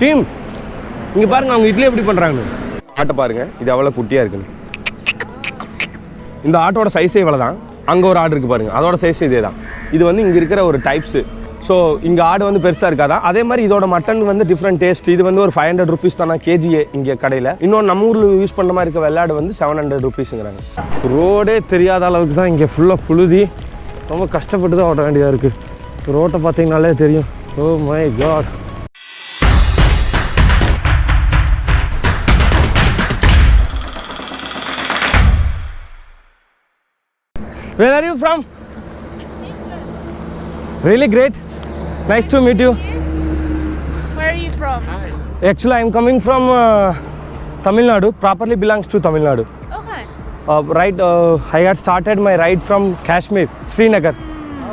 Team இங்கே பாருங்க அவங்க இட்லி எப்படி பண்ணுறாங்கன்னு. ஆட்டை பாருங்க, இது எவ்வளோ குட்டியாக இருக்குன்னு. இந்த ஆட்டோட சைஸே இவ்வளோ தான். அங்கே ஒரு ஆடு இருக்குது பாருங்கள், அதோட சைஸ் இதே தான். இது வந்து இங்கே இருக்கிற ஒரு டைப்ஸு. ஸோ இங்கே ஆடு வந்து பெருசாக இருக்காதான். அதே மாதிரி இதோட மட்டன் வந்து டிஃப்ரெண்ட் டேஸ்ட். இது வந்து ஒரு 500 ருபீஸ் தானே கேஜியே இங்கே கடையில். இன்னொன்று நம்ம ஊரில் யூஸ் பண்ண மாதிரி இருக்க வெள்ளாடு வந்து 700 ருபீஸுங்கிறாங்க. ரோடே தெரியாத அளவுக்கு தான் இங்கே ஃபுல்லாக புழுதி. ரொம்ப கஷ்டப்பட்டு தான் ஓட்ட வேண்டியதாக இருக்குது. ரோட்டை பார்த்தீங்கனாலே தெரியும். Oh my God. Where are you from? Really great. Nice to meet you. Where are you from? Actually, I am coming from Tamil Nadu. Properly belongs to Tamil Nadu. Okay. I had started my ride from Kashmir, Srinagar.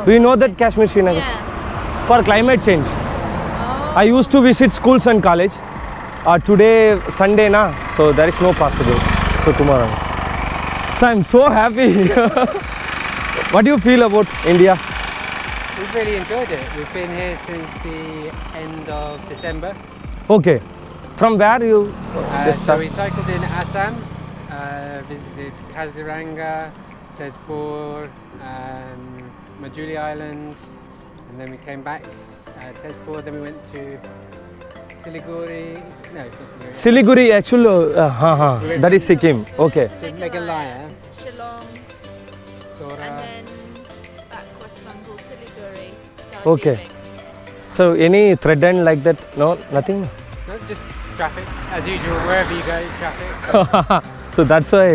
Do you know that Kashmir, Srinagar? Yeah. For climate change. Oh. I used to visit schools and college. Today Sunday na, so there is no possible. So tomorrow. So I am so happy. What do you feel about India? We've really enjoyed it. We've been here since the end of December. Okay. From where you? So we cycled in Assam, visited Kaziranga, Tezpur, Majuli Islands, and then we came back Tezpur, then we went to Siliguri. No, it's not Siliguri. Siliguri actually, that is Sikkim. Okay. So Meghalaya, Shillong, Sora. and then back West Bengal, Siliguri. Okay. Darjeeling. So any thread end like that? No, nothing. No, just traffic. As usual, wherever you go, traffic. So that's why.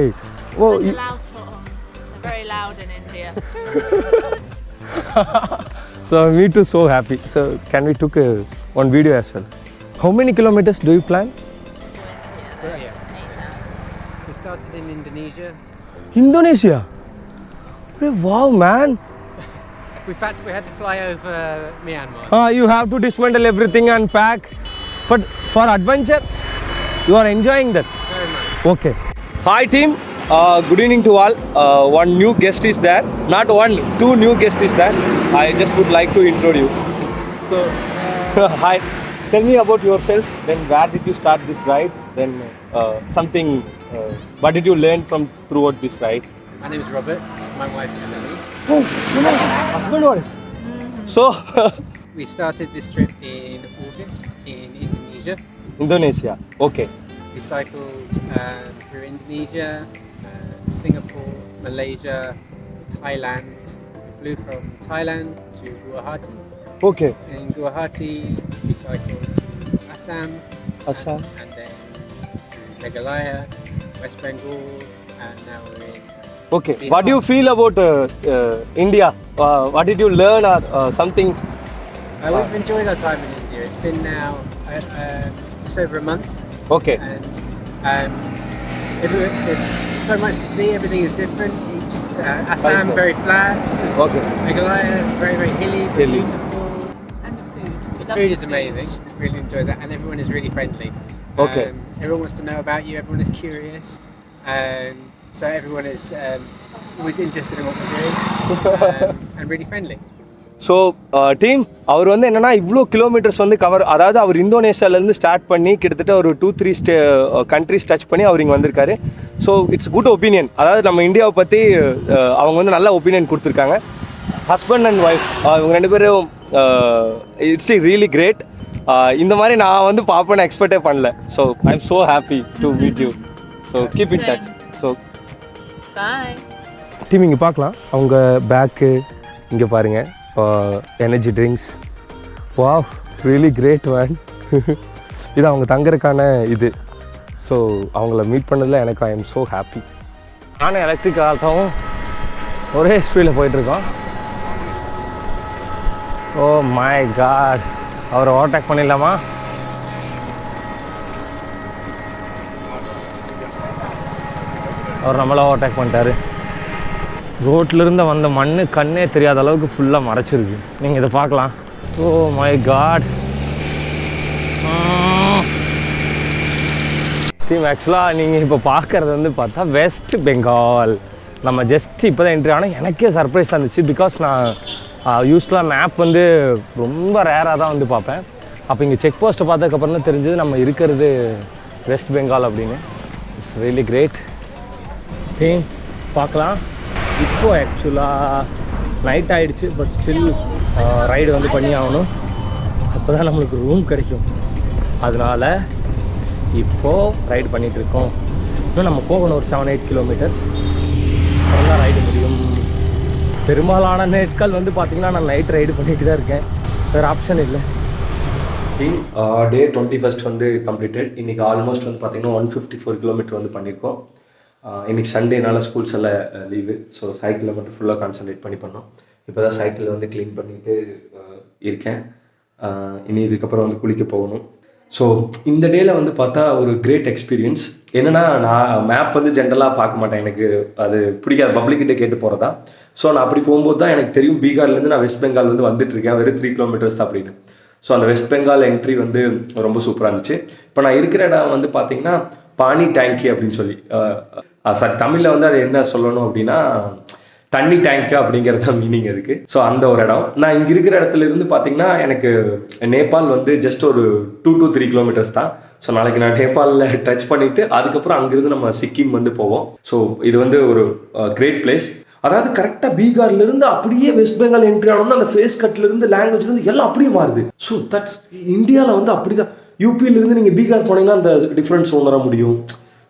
Oh, And the loud songs. They're very loud in India. so me too. So happy. So can we took one video as well? How many kilometers do you plan? Yeah. 8,000. We started in Indonesia. Indonesia. Wow, man. We had to fly over Myanmar. You have to dismantle everything and pack. But for adventure, you are enjoying that. Very much. Okay. Hi team. Good evening to all. One new guest is there. Not one, two new guests is there. I just would like to introduce. So, hi. Tell me about yourself. Then where did you start this ride? Then something. What did you learn from throughout this ride? My name is Robert. This is my wife Emily. Oh, husband wife. So, We started this trip in August in Indonesia. Indonesia. Okay. We cycled through Indonesia, Singapore, Malaysia, Thailand. We flew from Thailand to Guwahati. Okay. In Guwahati, we cycled to Assam, Assam. and then to Meghalaya, West Bengal, and now we're in. Okay. What do you feel about India? What did you learn or something? We've enjoyed our time in India. It's been now just over a month, Okay. and there's so much to see. Everything is different. Assam Culture. very flat. Okay. Meghalaya very very hilly, but Hilly. beautiful. And the food. We love Food the is amazing. Really enjoyed that, and everyone is really friendly. Okay. Everyone wants to know about you. Everyone is curious, so everyone is always interested in what we're doing, and really friendly. So team அவர் வந்து என்னென்னா இவ்வளோ kilometres வந்து cover, அதாவது அவர் இந்தோனேஷியாவிலேருந்து start பண்ணி கிட்டத்தட்ட ஒரு 2-3 countries touch பண்ணி அவர் இங்கே வந்திருக்காரு. So it's good opinion. அதாவது நம்ம இந்தியாவை பற்றி அவங்க வந்து நல்ல ஒப்பீனியன் கொடுத்துருக்காங்க. ஹஸ்பண்ட் அண்ட் ஒய்ஃப் இவங்க 2 பேரும் இட்ஸ் ரியலி கிரேட். இந்த மாதிரி நான் வந்து பார்ப்பேன்னு எக்ஸ்பெக்டே பண்ணல. So I am so happy to meet you. So keep in touch. So Bye. Team இங்கே பார்க்கலாம். அவங்க பேக்கு இங்கே பாருங்கள், energy drinks. Wow, really great man. இது அவங்க தங்குறதுக்கான இது. ஸோ அவங்கள மீட் பண்ணதில் எனக்கு ஐ எம் ஸோ ஹாப்பி. நானும் எலக்ட்ரிக் ஆகவும் ஒரே ஸ்பீடில் போயிட்டுருக்கோம். ஓ மை காட், அவரை ஓவர்டேக் பண்ணிடலாமா? அவர் நம்மளை ஓவர்டேக் பண்ணிட்டாரு. ரோட்லேருந்து வந்த மண் கண்ணே தெரியாத அளவுக்கு ஃபுல்லாக மறைச்சிருக்கு. நீங்கள் இதை பார்க்கலாம். ஓ மை காட். டீம் ஆக்சுவலாக நீங்கள் இப்போ பார்க்குறது வந்து பார்த்தா வெஸ்ட் பெங்கால். நம்ம ஜஸ்ட் இப்போ தான் என்ட்ரி ஆனால் எனக்கே சர்ப்ரைஸாக இருந்துச்சு. பிகாஸ் நான் யூஸ்வலாக மேப் வந்து ரொம்ப ரேராக தான் வந்து பார்ப்பேன். அப்போ இங்கே செக் போஸ்ட்டை பார்த்ததுக்கப்புறம் தான் தெரிஞ்சது நம்ம இருக்கிறது வெஸ்ட் பெங்கால் அப்படின்னு. It's really great thing. பார்க்கலாம். இப்போது ஆக்சுவலாக நைட் ஆகிடுச்சு, பட் ஸ்டில் ரைடு வந்து பண்ணி ஆகணும். அப்போ தான் நம்மளுக்கு ரூம் கிடைக்கும். அதனால் இப்போது ரைடு பண்ணிகிட்ருக்கோம். இன்னும் நம்ம போகணும் ஒரு 7-8 கிலோமீட்டர்ஸ், அப்புறம் தான் ரைடு முடியும். பெரும்பாலான நாட்கள் வந்து பார்த்திங்கன்னா நான் நைட் ரைடு பண்ணிட்டு தான் இருக்கேன், வேறு ஆப்ஷன் இல்லை. டே 21 வந்து கம்ப்ளீட்டட். இன்றைக்கி ஆல்மோஸ்ட் வந்து பார்த்திங்கன்னா 154 கிலோமீட்டர் வந்து பண்ணியிருக்கோம். இன்றைக்கி சண்டேனால ஸ்கூல்ஸ் எல்லாம் லீவு, ஸோ சைக்கிளில் மட்டும் ஃபுல்லாக கான்சன்ட்ரேட் பண்ணி பண்ணோம். இப்போ தான் சைக்கிள் வந்து க்ளீன் பண்ணிட்டு இருக்கேன். இனி இதுக்கப்புறம் வந்து குளிக்க போகணும். ஸோ இந்த டேயில் வந்து பார்த்தா ஒரு கிரேட் எக்ஸ்பீரியன்ஸ். என்னென்னா நான் மேப் வந்து ஜென்ரலாக பார்க்க மாட்டேன், எனக்கு அது பிடிக்காது, பப்ளிக்கிட்ட கேட்டு போகிறதா. ஸோ நான் அப்படி போகும்போது தான் எனக்கு தெரியும் பீகார்லேருந்து நான் வெஸ்ட் பெங்கால் வந்து வந்துட்டுருக்கேன், வெறும் 3 கிலோமீட்டர்ஸ் தான் அப்படின்னு. ஸோ அந்த வெஸ்ட் பெங்கால் என்ட்ரி வந்து ரொம்ப சூப்பராக இருந்துச்சு. இப்போ நான் இருக்கிற இடம் வந்து பார்த்திங்கன்னா பானி டேங்கி அப்படின்னு சொல்லி, சார் தமிழில் வந்து அது என்ன சொல்லணும் அப்படின்னா தண்ணி டேங்க்கு அப்படிங்கிறது தான் மீனிங் அதுக்கு. ஸோ அந்த ஒரு இடம். நான் இங்கே இருக்கிற இடத்துல இருந்து பார்த்தீங்கன்னா எனக்கு நேபாள் வந்து ஜஸ்ட் ஒரு 2 to 3 கிலோமீட்டர்ஸ் தான். ஸோ நாளைக்கு நான் நேபாளில் டச் பண்ணிவிட்டு அதுக்கப்புறம் அங்கேருந்து நம்ம சிக்கிம் வந்து போவோம். ஸோ இது வந்து ஒரு கிரேட் பிளேஸ். அதாவது கரெக்டாக பீகார்லேருந்து அப்படியே வெஸ்ட் பெங்கால் என்ட்ரி ஆனோம்னா அந்த ஃபேஸ் கட்லேருந்து லாங்குவேஜ்லேருந்து எல்லாம் அப்படியே மாறுது. ஸோ தட்ஸ் இந்தியாவில் வந்து அப்படி தான். யூபியிலேருந்து நீங்கள் பீகார் போனீங்கன்னா அந்த டிஃப்ரென்ஸ் உணர முடியும்.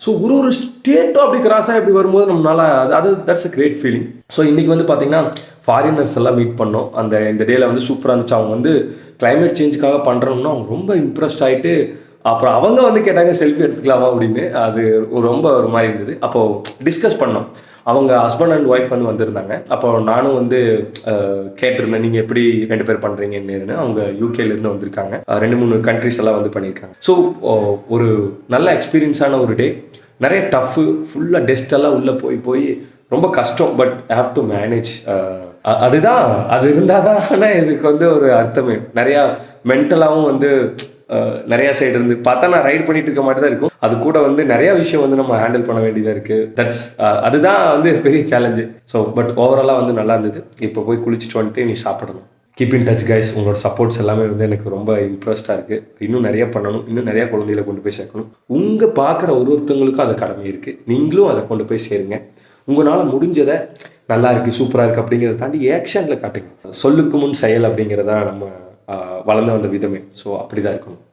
ஸோ ஒரு ஸ்டேட்டும் அப்படி கிராஸாக எப்படி வரும்போது நம்மளால அது that's a great feeling. So இன்றைக்கி வந்து பார்த்திங்கன்னா ஃபாரினர்ஸ் எல்லாம் மீட் பண்ணோம். இந்த டேயில் வந்து சூப்பராக இருந்துச்சு. அவங்க வந்து கிளைமேட் சேஞ்சுக்காக பண்ணுறோம்னா அவங்க ரொம்ப இம்ப்ரெஸ்ட் ஆகிட்டு அப்புறம் அவங்க வந்து கேட்டாங்க செல்ஃபி எடுத்துக்கலாமா அப்படின்னு. அது ரொம்ப ஒரு மாதிரி இருந்தது. அப்போது டிஸ்கஸ் பண்ணோம். அவங்க ஹஸ்பண்ட் அண்ட் ஒய்ஃப் வந்து வந்திருந்தாங்க. அப்போ நானும் வந்து கேட்டிருந்தேன், நீங்கள் எப்படி 2 பேர் பண்ணுறீங்க என்னதுன்னு. அவங்க யூகேலேருந்து வந்திருக்காங்க, 2-3 கண்ட்ரிஸ் எல்லாம் வந்து பண்ணியிருக்காங்க. ஸோ ஒரு நல்ல எக்ஸ்பீரியன்ஸான ஒரு டே. நிறைய டஃப்பு, ஃபுல்லாக டெஸ்டெல்லாம் உள்ளே போய் ரொம்ப கஷ்டம். But have to manage. அதுதான், அது இருந்தால் தான். ஆனால் இதுக்கு வந்து ஒரு அர்த்தமே நிறையா மென்டலாகவும் வந்து நிறைய சைடு இருந்து பார்த்தா நான் ரைட் பண்ணிட்டு இருக்க மாதிரி தான் இருக்கும். அது கூட வந்து நிறைய விஷயம் வந்து நம்ம ஹேண்டில் பண்ண வேண்டியதாக இருக்குது. அதுதான் வந்து பெரிய சேலஞ்சு. ஸோ பட் ஓவராலாக வந்து நல்லா இருந்தது. இப்போ போய் குளிச்சுட்டு வந்துட்டு நீ சாப்பிடணும். Keep in touch guys. உங்களோட சப்போர்ட்ஸ் எல்லாமே வந்து எனக்கு ரொம்ப இம்ப்ரெஸ்டாக இருக்குது. இன்னும் நிறைய பண்ணணும், இன்னும் நிறையா குழந்தைகளை கொண்டு போய் சேர்க்கணும். உங்கள் பார்க்குற ஒருத்தவங்களுக்கும் அது கடமை இருக்குது. நீங்களும் அதை கொண்டு போய் சேருங்க. உங்களால் முடிஞ்சதை நல்லா இருக்குது, சூப்பராக இருக்குது அப்படிங்கிறத தாண்டி ஆக்ஷனில் காட்டுங்க. சொல்லுக்கு முன் செயல் அப்படிங்கிறதான் நம்ம வளர்ந்து வந்த விதமே. ஸோ அப்படி தான் இருக்கணும்.